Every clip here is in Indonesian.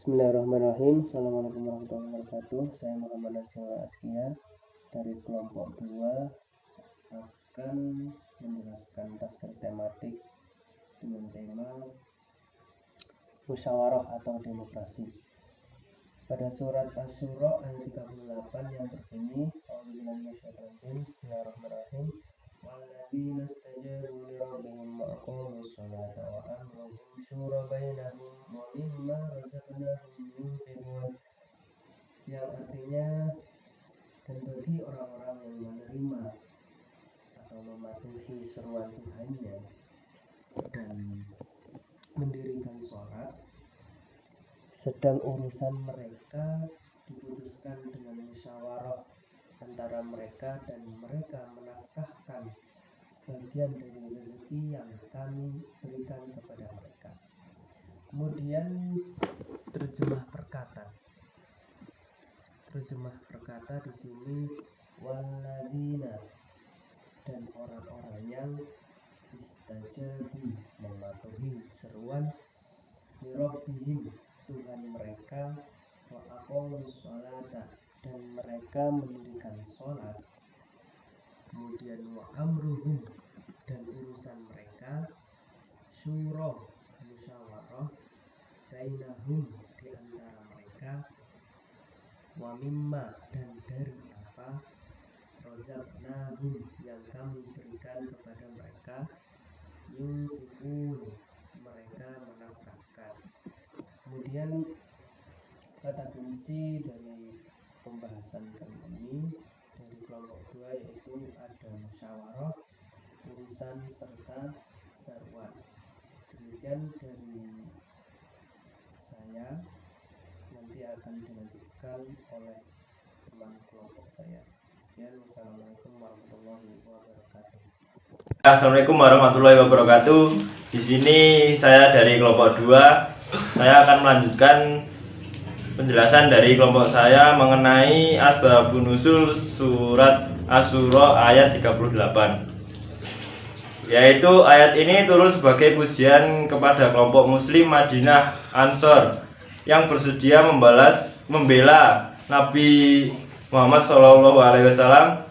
Bismillahirrahmanirrahim. Assalamualaikum warahmatullahi wabarakatuh. Saya Muhammad Najwa Askia dari kelompok 2 akan menjelaskan tafsir tematik dengan tema musyawarah atau demokrasi. Pada surat Asy-Syura ayat 38 yang berbunyi Bismillahirrahmanirrahim. Walladzina istajabu li rabbihim wa aqamus salata wa amruhum syura bainahum wa mimma razaqnahum yunfiqun, yang artinya, dan bagi orang-orang yang menerima atau mematuhi seruan Tuhannya dan mendirikan sholat, sedang urusan mereka diputuskan dengan musyawarah antara mereka, dan mereka menafkahkan sebagian dari rezeki yang kami berikan kepada mereka. Kemudian terjemah perkata di sini walladzina, dan orang-orang yang istajabu, mematuhi seruan lirabbihim, Tuhan mereka, wa aqamus sholata, dan mereka mendirikan sholat. Kemudian wa amruhum, dan urusan mereka, syura, musyawarah, bainahum, di antara mereka, wa mimma, dan dari apa, razaqnahum, yang kami berikan kepada mereka, yunfiqun, mereka menafkahkan. Kemudian kata kunci dari pembahasan kali ini dari kelompok 2 yaitu ada musyawarah, urusan, serta seruan. Demikian dari saya, nanti akan dilanjutkan oleh teman kelompok saya. Wassalamualaikum warahmatullahi wabarakatuh. Assalamualaikum warahmatullahi wabarakatuh. Di sini saya dari kelompok 2. Saya akan melanjutkan penjelasan dari kelompok saya mengenai asbabun nuzul surat Asy-Syura ayat 38. Yaitu ayat ini turun sebagai pujian kepada kelompok muslim Madinah Ansor yang bersedia membela Nabi Muhammad SAW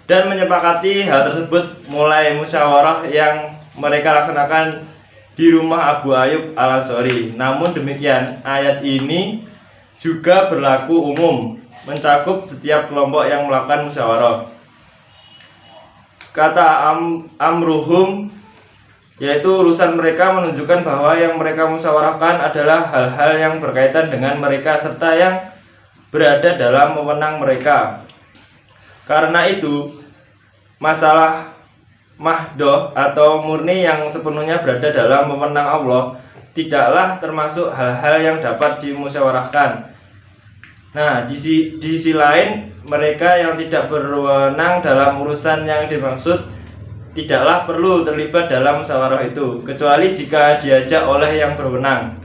dan menyepakati hal tersebut mulai musyawarah yang mereka laksanakan di rumah Abu Ayyub Al-Ansori. Namun demikian, ayat ini juga berlaku umum, mencakup setiap kelompok yang melakukan musyawarah. Kata amruhum, yaitu urusan mereka, menunjukkan bahwa yang mereka musyawarahkan adalah hal-hal yang berkaitan dengan mereka serta yang berada dalam wewenang mereka. Karena itu, masalah mahdoh atau murni yang sepenuhnya berada dalam wewenang Allah tidaklah termasuk hal-hal yang dapat dimusyawarahkan. Nah, di sisi lain, mereka yang tidak berwenang dalam urusan yang dimaksud tidaklah perlu terlibat dalam musyawarah itu, kecuali jika diajak oleh yang berwenang.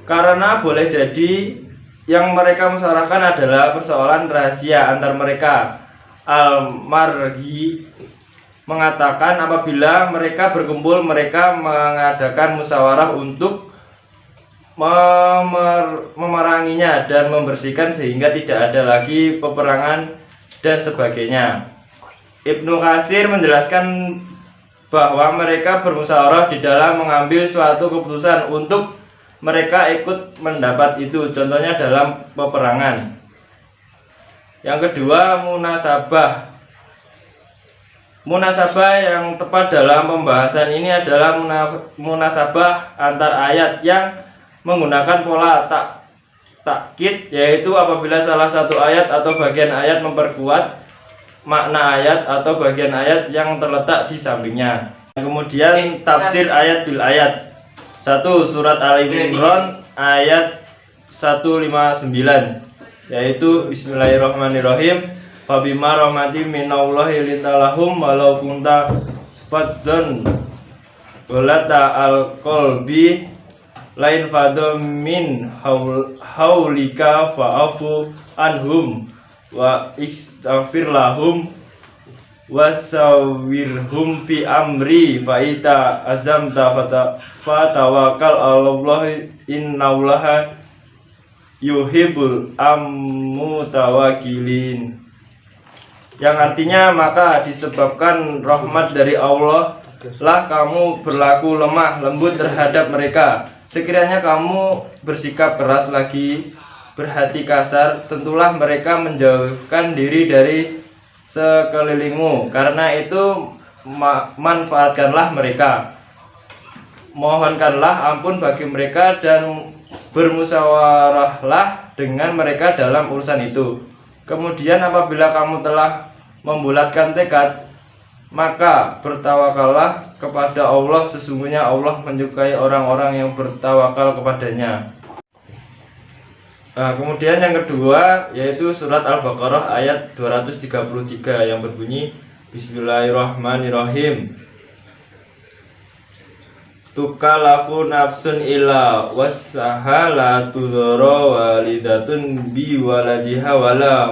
Karena boleh jadi yang mereka musyawarahkan adalah persoalan rahasia antar mereka. Al-Marghi mengatakan apabila mereka berkumpul, mereka mengadakan musyawarah untuk memeranginya dan membersihkan sehingga tidak ada lagi peperangan dan sebagainya. Ibnu Katsir menjelaskan bahwa mereka bermusyawarah di dalam mengambil suatu keputusan untuk mereka ikut mendapat itu, contohnya dalam peperangan. Yang kedua, munasabah yang tepat dalam pembahasan ini adalah munasabah antar ayat yang menggunakan pola takkid, yaitu apabila salah satu ayat atau bagian ayat memperkuat makna ayat atau bagian ayat yang terletak di sampingnya. Kemudian tafsir ayat bil ayat. 1. Surat Al-Imran ayat 159, yaitu Bismillahirrahmanirrahim. Fabima rahmati minallahi lintalahum walau kunta faddan walata al-qalbi lain fadam min haulika fa'afu anhum wa istaghfir lahum wasawirhum fi amri faita azamta fatawakkal 'alallahi innallaha yuhibbul mutawakkilin. Yang artinya, maka disebabkan rahmat dari Allah lah kamu berlaku lemah lembut terhadap mereka. Sekiranya kamu bersikap keras lagi, berhati kasar, tentulah mereka menjauhkan diri dari sekelilingmu. Karena itu manfaatkanlah mereka, mohonkanlah ampun bagi mereka, dan bermusyawarahlah dengan mereka dalam urusan itu. Kemudian apabila kamu telah membulatkan tekad, maka bertawakallah kepada Allah. Sesungguhnya Allah menyukai orang-orang yang bertawakal kepadanya. Nah, kemudian yang kedua yaitu surat Al-Baqarah ayat 233 yang berbunyi Bismillahirrahmanirrahim. Tukalafu nafsun illa wassaha la tudhara walidatun bi waladiha wala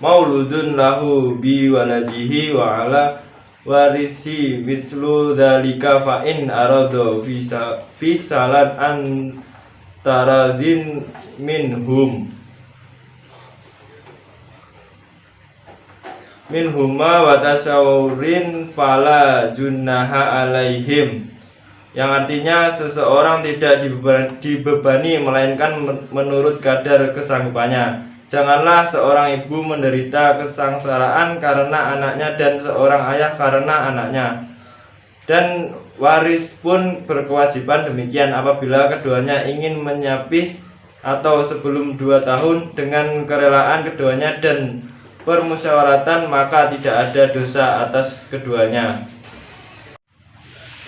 mauludun lahu bi waladihi wa ala warisi mislu dzalika fa in arada fisalan an taradin minhuma wa tasawurin fala junaha alaihim. Yang artinya, seseorang tidak dibebani melainkan menurut kadar kesanggupannya. Janganlah seorang ibu menderita kesengsaraan karena anaknya, dan seorang ayah karena anaknya. Dan waris pun berkewajiban demikian apabila keduanya ingin menyapih atau sebelum 2 tahun dengan kerelaan keduanya dan permusyawaratan, maka tidak ada dosa atas keduanya.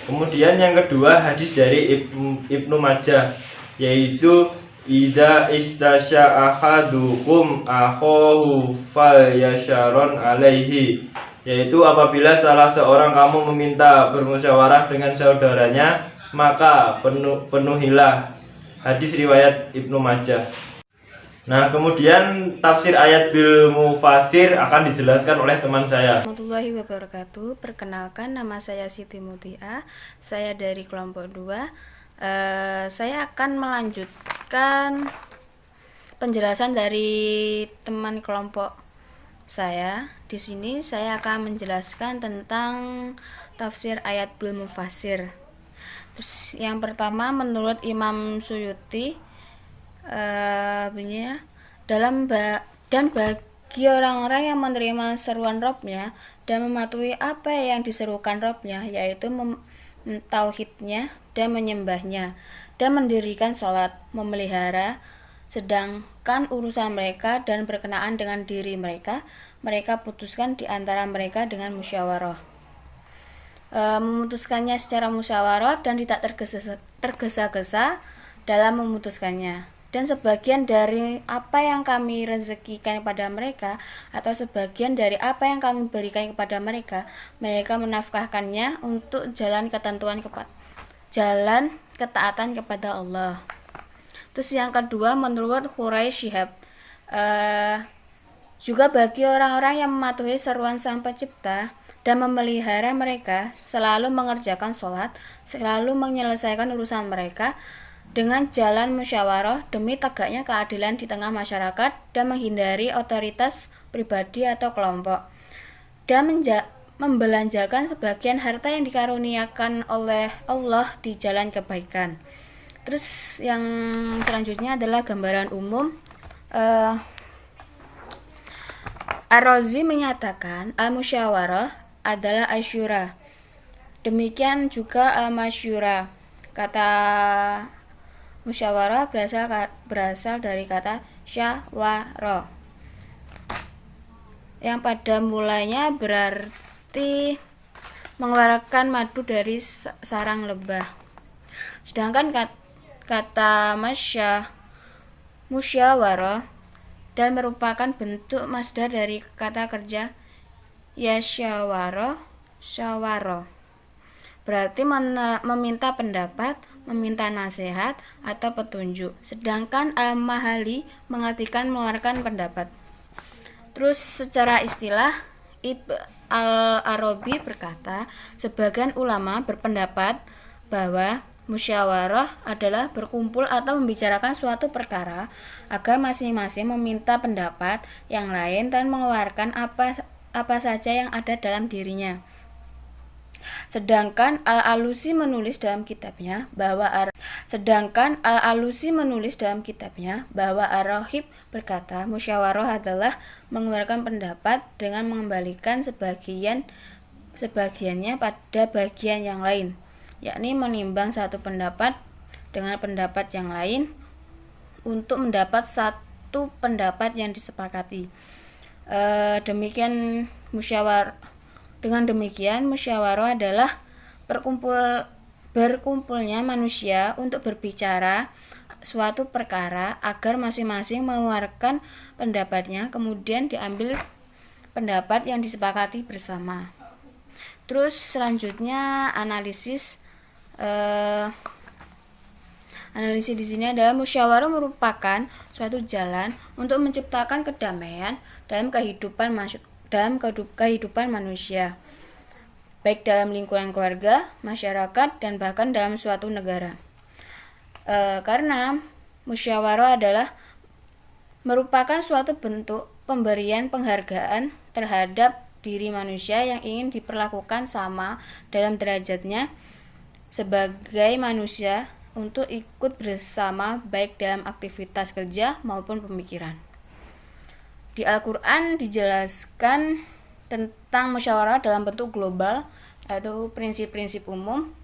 Kemudian yang kedua, hadis dari Ibnu Majah, yaitu Ida istasya ahadukum akhohu falyasharon alaihi, yaitu apabila salah seorang kamu meminta bermusyawarah dengan saudaranya, maka penuhilah. Hadis riwayat Ibnu Majah. Nah, kemudian tafsir ayat bil mufasir akan dijelaskan oleh teman saya. Warahmatullahi wabarakatuh. Perkenalkan, nama saya Siti Mutia. Saya dari kelompok 2. Saya akan melanjutkan penjelasan dari teman kelompok saya. Di sini saya akan menjelaskan tentang tafsir ayat bil mufasir. Terus yang pertama, menurut Imam Suyuti, bunyinya dan bagi orang-orang yang menerima seruan Robnya dan mematuhi apa yang diserukan Robnya, yaitu mentauhidnya dan menyembahnya dan mendirikan sholat, memelihara, sedangkan urusan mereka dan berkenaan dengan diri mereka putuskan di antara mereka dengan musyawarah. Memutuskannya secara musyawarah dan tidak tergesa-gesa dalam memutuskannya. Dan sebagian dari apa yang kami rezekikan kepada mereka, atau sebagian dari apa yang kami berikan kepada mereka, mereka menafkahkannya untuk jalan ketaatan kepada Allah. Terus yang kedua, menurut Hurai Shihab, juga bagi orang-orang yang mematuhi seruan Sang Pencipta dan memelihara mereka, selalu mengerjakan sholat, selalu menyelesaikan urusan mereka dengan jalan musyawarah demi tegaknya keadilan di tengah masyarakat dan menghindari otoritas pribadi atau kelompok, dan membelanjakan sebagian harta yang dikaruniakan oleh Allah di jalan kebaikan. Terus yang selanjutnya adalah gambaran umum. Ar-Razi menyatakan al-musyawarah adalah asyura, demikian juga al-masyura. Kata musyawarah berasal dari kata syawara, yang pada mulanya berarti mengeluarkan madu dari sarang lebah. Sedangkan kata musyawarah dan merupakan bentuk masdar dari kata kerja yasyawara, syawara, berarti meminta pendapat, meminta nasihat atau petunjuk. Sedangkan al-mahali mengartikan mengeluarkan pendapat. Terus secara istilah Al-Arabi berkata, sebagian ulama berpendapat bahwa musyawarah adalah berkumpul atau membicarakan suatu perkara agar masing-masing meminta pendapat yang lain dan mengeluarkan apa saja yang ada dalam dirinya. Sedangkan Al-Alusi menulis dalam kitabnya bahwa Ar-Rahib berkata, musyawarah adalah mengeluarkan pendapat dengan mengembalikan sebagiannya pada bagian yang lain, yakni menimbang satu pendapat dengan pendapat yang lain untuk mendapat satu pendapat yang disepakati. Dengan demikian, musyawarah adalah berkumpulnya manusia untuk berbicara suatu perkara agar masing-masing mengeluarkan pendapatnya, kemudian diambil pendapat yang disepakati bersama. Terus selanjutnya analisis di sini adalah musyawarah merupakan suatu jalan untuk menciptakan kedamaian dalam kehidupan manusia, baik dalam lingkungan keluarga, masyarakat, dan bahkan dalam suatu negara. Karena musyawarah adalah merupakan suatu bentuk pemberian penghargaan terhadap diri manusia yang ingin diperlakukan sama dalam derajatnya sebagai manusia untuk ikut bersama baik dalam aktivitas kerja maupun pemikiran. Di Al-Quran dijelaskan tentang musyawarah dalam bentuk global, yaitu prinsip-prinsip umum,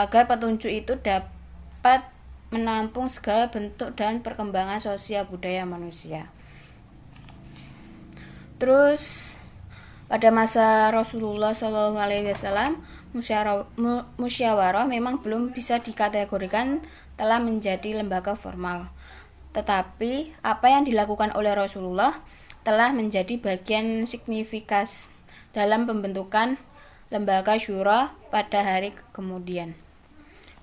agar petunjuk itu dapat menampung segala bentuk dan perkembangan sosial budaya manusia. Terus pada masa Rasulullah SAW, musyawarah memang belum bisa dikategorikan telah menjadi lembaga formal. Tetapi apa yang dilakukan oleh Rasulullah telah menjadi bagian signifikas dalam pembentukan lembaga syura pada hari kemudian.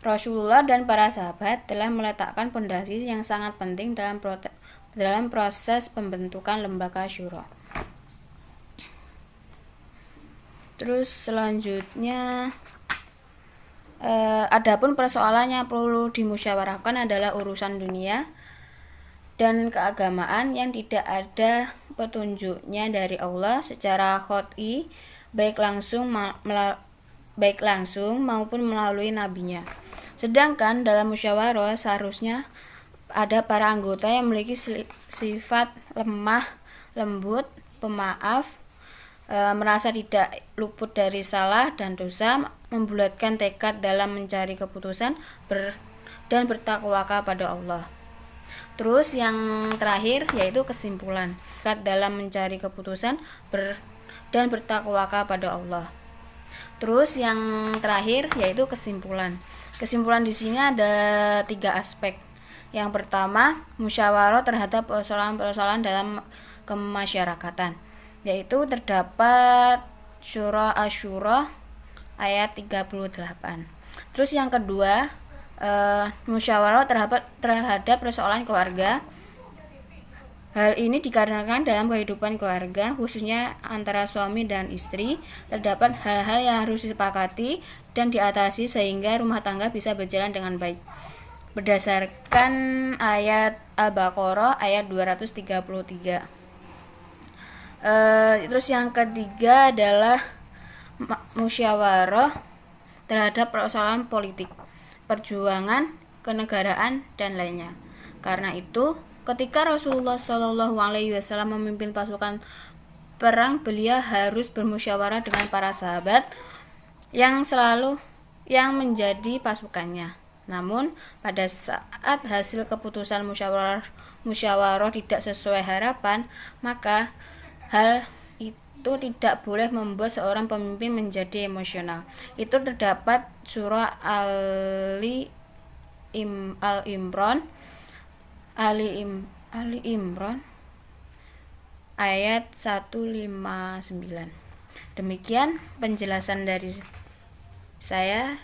Rasulullah dan para sahabat telah meletakkan pondasi yang sangat penting dalam proses pembentukan lembaga syura. Terus selanjutnya adapun persoalan yang perlu dimusyawarahkan adalah urusan dunia dan keagamaan yang tidak ada petunjuknya dari Allah secara qat'i, baik langsung maupun melalui nabinya. Sedangkan dalam musyawarah seharusnya ada para anggota yang memiliki sifat lemah, lembut, pemaaf, merasa tidak luput dari salah dan dosa, membulatkan tekad dalam mencari keputusan dan bertakwa kepada Allah. Terus yang terakhir yaitu kesimpulan, tekad dalam mencari keputusan dan bertakwa kepada Allah. Terus yang terakhir yaitu kesimpulan. Kesimpulan di sini ada 3 aspek. Yang pertama, musyawarah terhadap persoalan-persoalan dalam kemasyarakatan, yaitu terdapat Surah Asy-Syura ayat 38. Terus yang kedua, musyawarah terhadap persoalan keluarga. Hal ini dikarenakan dalam kehidupan keluarga, khususnya antara suami dan istri, terdapat hal-hal yang harus disepakati dan diatasi sehingga rumah tangga bisa berjalan dengan baik. Berdasarkan ayat Al-Baqarah ayat 233. Terus yang ketiga adalah musyawarah terhadap persoalan politik, perjuangan, kenegaraan, dan lainnya. Karena itu, ketika Rasulullah SAW memimpin pasukan perang, beliau harus bermusyawarah dengan para sahabat yang menjadi pasukannya. Namun, pada saat hasil keputusan musyawarah tidak sesuai harapan, maka hal itu tidak boleh membuat seorang pemimpin menjadi emosional. Itu terdapat surah Ali Imran ayat 159. Demikian penjelasan dari saya.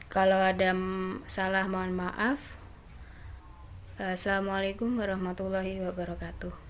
Kalau ada salah mohon maaf. Assalamualaikum warahmatullahi wabarakatuh.